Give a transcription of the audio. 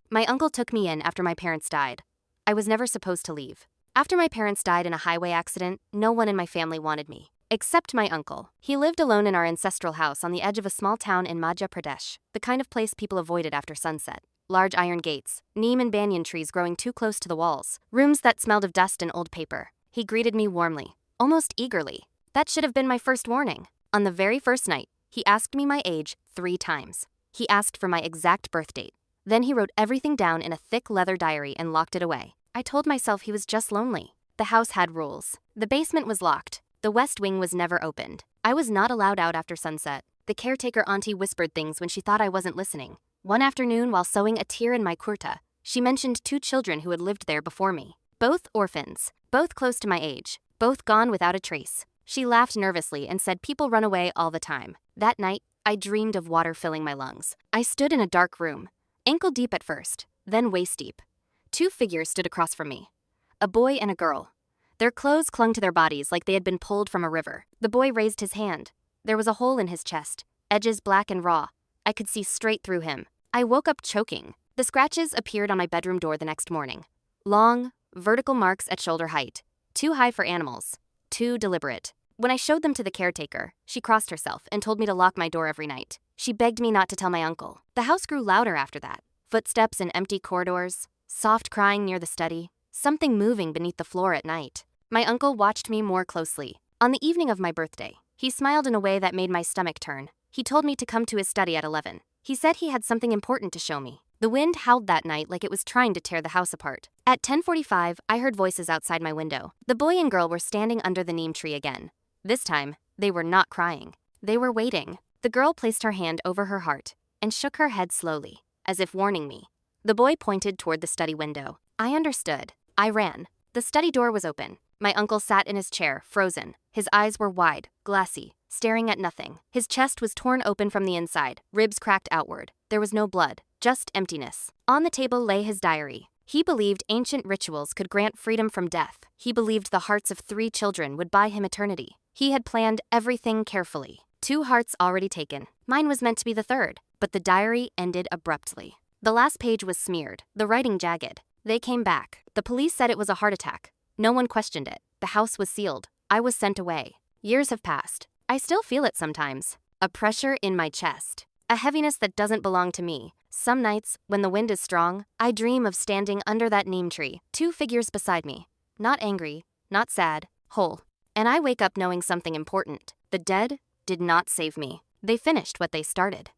My uncle took me in after my parents died. I was never supposed to leave. After my parents died in a highway accident, no one in my family wanted me. Except my uncle. He lived alone in our ancestral house on the edge of a small town in Madhya Pradesh, the kind of place people avoided after sunset. Large iron gates, neem and banyan trees growing too close to the walls, rooms that smelled of dust and old paper. He greeted me warmly, almost eagerly. That should have been my first warning. On the very first night, he asked me my age 3 times. He asked for my exact birth date. Then he wrote everything down in a thick leather diary and locked it away. I told myself he was just lonely. The house had rules. The basement was locked. The west wing was never opened. I was not allowed out after sunset. The caretaker auntie whispered things when she thought I wasn't listening. One afternoon, while sewing a tear in my kurta, she mentioned 2 children who had lived there before me. Both orphans, both close to my age, both gone without a trace. She laughed nervously and said people run away all the time. That night, I dreamed of water filling my lungs. I stood in a dark room, ankle deep at first, then waist deep. 2 figures stood across from me. A boy and a girl. Their clothes clung to their bodies like they had been pulled from a river. The boy raised his hand. There was a hole in his chest, edges black and raw. I could see straight through him. I woke up choking. The scratches appeared on my bedroom door the next morning. Long, vertical marks at shoulder height. Too high for animals. Too deliberate. When I showed them to the caretaker, she crossed herself and told me to lock my door every night. She begged me not to tell my uncle. The house grew louder after that. Footsteps in empty corridors, soft crying near the study, something moving beneath the floor at night. My uncle watched me more closely. On the evening of my birthday, he smiled in a way that made my stomach turn. He told me to come to his study at 11. He said he had something important to show me. The wind howled that night like it was trying to tear the house apart. At 10:45, I heard voices outside my window. The boy and girl were standing under the neem tree again. This time, they were not crying. They were waiting. The girl placed her hand over her heart and shook her head slowly, as if warning me. The boy pointed toward the study window. I understood. I ran. The study door was open. My uncle sat in his chair, frozen. His eyes were wide, glassy, staring at nothing. His chest was torn open from the inside, ribs cracked outward. There was no blood, just emptiness. On the table lay his diary. He believed ancient rituals could grant freedom from death. He believed the hearts of 3 children would buy him eternity. He had planned everything carefully. 2 hearts already taken. Mine was meant to be the 3rd, but the diary ended abruptly. The last page was smeared, the writing jagged. They came back. The police said it was a heart attack. No one questioned it. The house was sealed. I was sent away. Years have passed. I still feel it sometimes. A pressure in my chest. A heaviness that doesn't belong to me. Some nights, when the wind is strong, I dream of standing under that neem tree, 2 figures beside me. Not angry, not sad, whole. And I wake up knowing something important. The dead did not save me. They finished what they started.